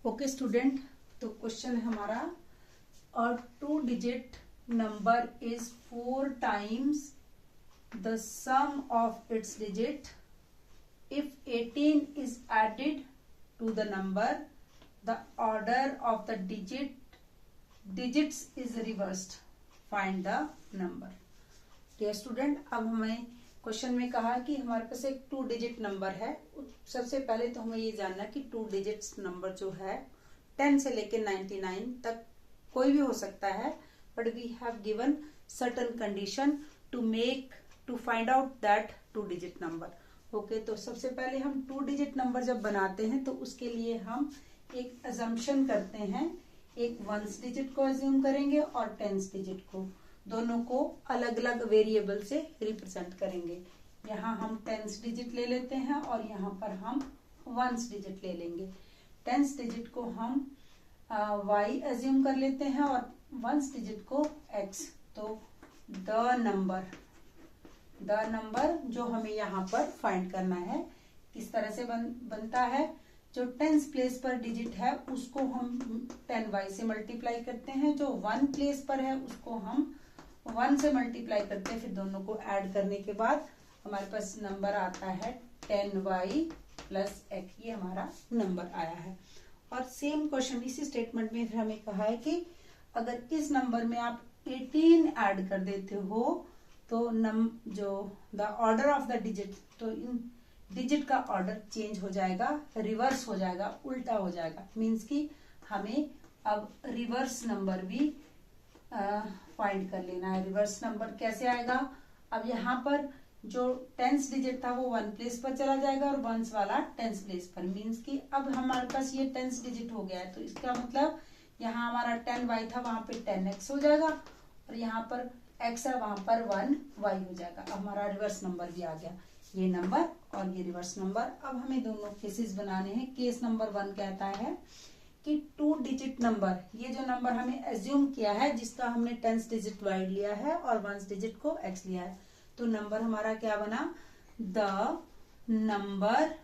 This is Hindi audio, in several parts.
ओके स्टूडेंट, तो क्वेश्चन है हमारा अ 2-digit number is 4 times the sum of its digit. If 18 is added to the number, the order of the digits is reversed. Find the number. Dear student, अब हमें क्वेश्चन में कहा कि हमारे पास एक 2-digit नंबर है। सबसे पहले तो हमें ये जानना कि 2 digits नंबर जो है 10 से लेके 99 तक कोई भी हो सकता है, but we have given certain condition to find out that 2-digit number. Okay, तो सबसे पहले हम 2-digit नंबर जब बनाते हैं तो उसके लिए हम एक अजम्पशन करते हैं। एक 1s डिजिट को अज्यूम करेंगे और 10s डिजिट को, दोनों को अलग अलग वेरिएबल से रिप्रेजेंट करेंगे। यहाँ हम 10s डिजिट ले लेते हैं और यहाँ पर हम 1s डिजिट ले लेंगे। 10s डिजिट को हम y अज्यूम कर लेते हैं और 1s डिजिट को x। तो द नंबर जो हमें यहाँ पर फाइंड करना है किस तरह से बनता है। जो 10s प्लेस पर डिजिट है उसको हम 10y से मल्टीप्लाई करते हैं, जो 1 प्लेस पर है उसको हम 1 से मल्टीप्लाई करते हैं, फिर दोनों को ऐड करने के बाद हमारे पास नंबर आता है 10y प्लस x। ये हमारा नंबर आया है। और सेम क्वेश्चन इसी स्टेटमेंट में फिर हमें कहा है कि अगर इस नंबर में आप 18 ऐड कर देते हो तो जो the order of the digit, तो इन डिजिट का ऑर्डर चेंज हो जाएगा, रिवर्स हो जाएगा, उल्टा हो जाएगा। मीन्स कि हमें अब रिवर्स नंबर भी फाइंड कर लेना है। रिवर्स नंबर कैसे आएगा? अब यहाँ पर जो 10s डिजिट था वो 1 प्लेस पर चला जाएगा और 1s वाला 10s प्लेस पर। मीन्स कि अब हमारे पास ये 10s डिजिट हो गया है, तो इसका मतलब यहाँ हमारा 10y था, वहां पे 10x हो जाएगा और यहाँ पर x है, वहां पर 1y हो जाएगा। अब हमारा रिवर्स नंबर भी आ गया, ये नंबर और ये रिवर्स नंबर। अब हमें दोनों केसेस बनाने हैं। केस नंबर 1 कहता है कि 2-digit नंबर, ये जो नंबर हमें एज्यूम किया है जिसका हमने 10s डिजिट y लिया है और 1s डिजिट को x लिया है, तो नंबर हमारा क्या बना? The number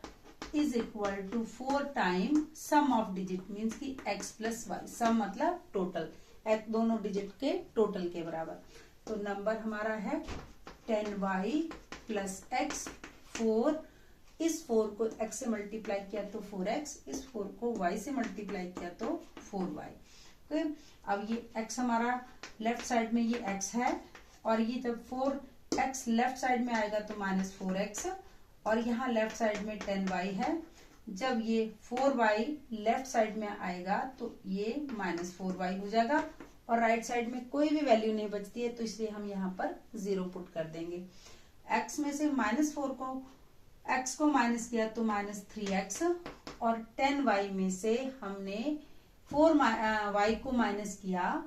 is equal to 4 time sum of digit, means की x प्लस वाई। सम मतलब टोटल, दोनों डिजिट के टोटल के बराबर। तो नंबर हमारा है 10y प्लस x। 4, इस 4 को x से मल्टीप्लाई किया तो 4x, इस 4 को y से मल्टीप्लाई किया तो 4y। ओके, अब ये x हमारा लेफ्ट साइड में ये x है और ये जब 4x लेफ्ट साइड में आएगा तो -4x, और यहाँ लेफ्ट साइड में 10y है। जब ये 4y लेफ्ट साइड में आएगा तो ये -4y हो जाएगा और राइट साइड में कोई भी वैल्यू नहीं बचती है, तो इसलिए हम यहाँ पर 0 पुट कर देंगे। x में से -4 को x को माइनस किया तो -3x और 10y में से हमने 4y को माइनस किया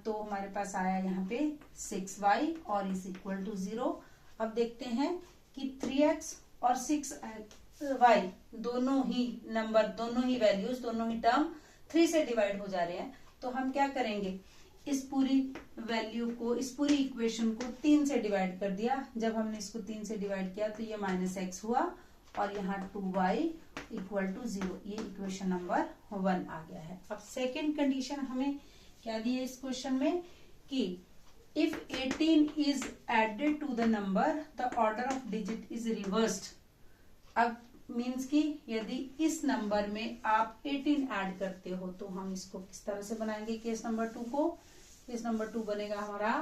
तो हमारे पास आया यहाँ पे 6y और इज इक्वल टू 0। अब देखते हैं कि 3x और 6y दोनों ही नंबर, दोनों ही वैल्यूज, दोनों ही टर्म 3 से डिवाइड हो जा रहे हैं। तो हम क्या करेंगे, इस पूरी वैल्यू को, इस पूरी इक्वेशन को 3 से डिवाइड कर दिया। जब हमने इसको 3 से डिवाइड किया तो ये -x हुआ और यहाँ 2y इक्वल टू 0। ये इक्वेशन नंबर 1 आ गया है। अब सेकेंड कंडीशन हमें क्या दी है इस क्वेश्चन में कि if 18 is added to the number the order of digit is reversed. अब मीन्स कि यदि इस नंबर में आप 18 ऐड करते हो तो हम इसको किस तरह से बनाएंगे केस नंबर 2 को। केस नंबर 2 बनेगा हमारा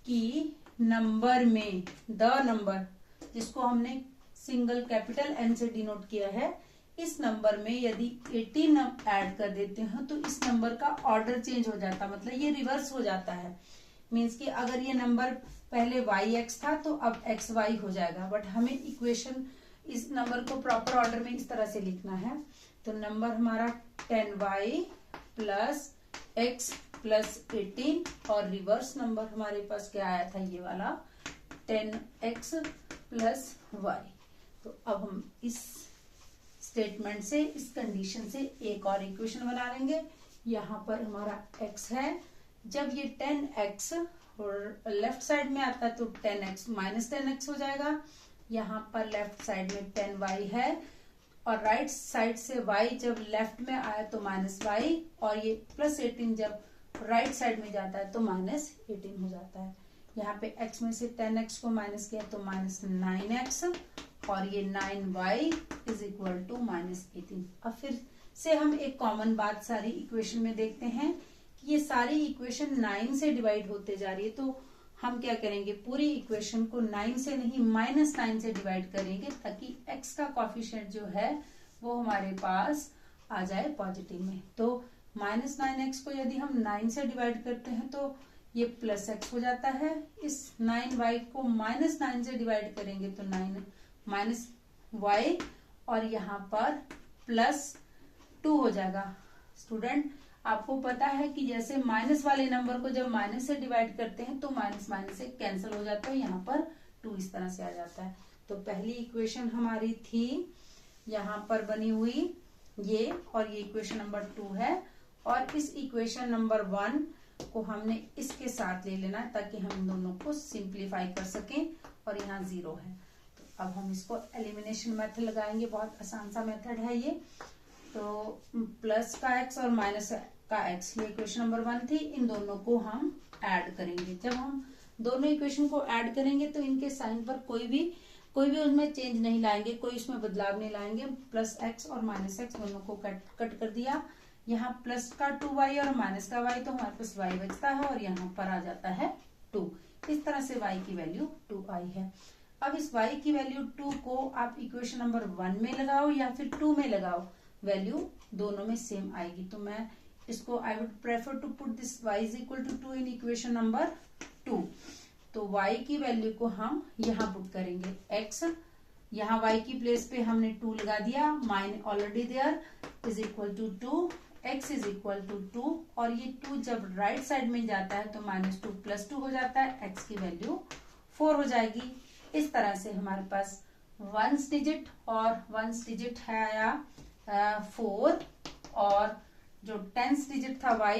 कि नंबर में, द नंबर जिसको हमने सिंगल कैपिटल N से डिनोट किया है, इस नंबर में यदि 18 ऐड कर देते हैं तो इस नंबर का ऑर्डर चेंज हो जाता है, मतलब ये रिवर्स हो जाता है। मीन्स कि अगर ये नंबर पहले yx था तो अब xy हो जाएगा, बट हमें इक्वेशन इस नंबर को प्रॉपर ऑर्डर में इस तरह से लिखना है। तो नंबर हमारा 10y प्लस x प्लस 18 और रिवर्स नंबर हमारे पास क्या आया था, ये वाला 10x प्लस y। तो अब हम इस स्टेटमेंट से, इस कंडीशन से एक और इक्वेशन बना लेंगे। यहाँ पर हमारा x है, जब ये 10x और लेफ्ट साइड में आता है तो 10x -10x हो जाएगा। यहाँ पर लेफ्ट साइड में 10y है और राइट साइड से y जब लेफ्ट में आया तो -y, और ये +18 जब राइट साइड में जाता है तो -18 हो जाता है। यहाँ पे x में से 10x को माइनस किया तो -9x, और ये 9y इज इक्वल टू -18। अब फिर से हम एक कॉमन बात सारी इक्वेशन में देखते हैं कि ये सारी इक्वेशन 9 से डिवाइड होते जा रही है, तो हम क्या करेंगे, पूरी इक्वेशन को 9 से नहीं -9 से डिवाइड करेंगे, ताकि x का कॉफिशिएंट जो है वो हमारे पास आ जाए पॉजिटिव में। तो -9x को यदि हम 9 से डिवाइड करते हैं तो ये +x हो जाता है। इस 9y को -9 से डिवाइड करेंगे तो 9 -y, और यहाँ पर +2 हो जाएगा। स्टूडेंट, आपको पता है कि जैसे माइनस वाले नंबर को जब माइनस से डिवाइड करते हैं तो माइनस माइनस से कैंसिल हो जाता है, यहाँ पर 2 इस तरह से आ जाता है। तो पहली इक्वेशन हमारी थी यहाँ पर बनी हुई ये, और ये इक्वेशन नंबर 2 है, और इस इक्वेशन नंबर 1 को हमने इसके साथ ले लेना है ताकि हम इन दोनों को सिंप्लीफाई कर सकें, और यहाँ 0 है। तो अब हम इसको एलिमिनेशन मेथड लगाएंगे, बहुत आसान सा मेथड है ये। तो प्लस का x और माइनस का x, ये इक्वेशन नंबर 1 थी, इन दोनों को हम ऐड करेंगे। जब हम दोनों इक्वेशन को ऐड करेंगे तो इनके साइन पर कोई भी उसमें चेंज नहीं लाएंगे, कोई उसमें बदलाव नहीं लाएंगे। +x और -x दोनों को कट कर दिया। यहाँ प्लस का 2y और माइनस का y, तो हमारे पास y बचता है, और यहाँ पर आ जाता है 2। इस तरह से y की वैल्यू 2 आई है। अब इस y की वैल्यू 2 को आप इक्वेशन नंबर 1 में लगाओ या फिर 2 में लगाओ, वैल्यू दोनों में सेम आएगी। तो मैं इसको I would prefer to put this y is equal to 2 in equation number 2। तो y की वैल्यू को हम यहाँ पुट करेंगे, x, यहाँ y की प्लेस पे हमने 2 लगा दिया, mine already there, is equal to 2, x is equal to 2, और ये 2 जब राइट साइड में जाता है तो -2 + 2 हो जाता है, x की वैल्यू 4 हो जाएगी। इस तरह से हमारे पास 1s डिजिट और 1s डिजिट है आया 4, और जो 10s डिजिट था y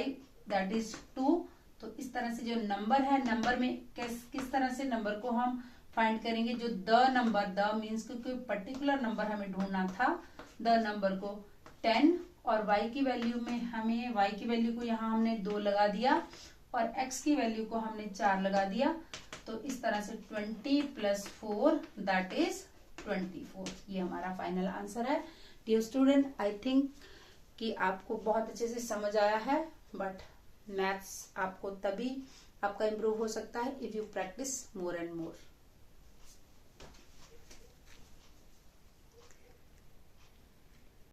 दैट इज 2। तो इस तरह से जो नंबर है, नंबर में किस तरह से नंबर को हम फाइंड करेंगे, जो द मीन्स कोई पर्टिकुलर नंबर हमें ढूंढना था, द नंबर को 10, और y की वैल्यू में हमें y की वैल्यू को यहाँ हमने 2 लगा दिया, और x की वैल्यू को हमने 4 लगा दिया। तो इस तरह से 20 + 4 दैट इज 24, ये हमारा फाइनल आंसर है। डियर स्टूडेंट, आई थिंक कि आपको बहुत अच्छे से समझ आया है, बट मैथ्स आपको तभी आपका इम्प्रूव हो सकता है if you practice more and more.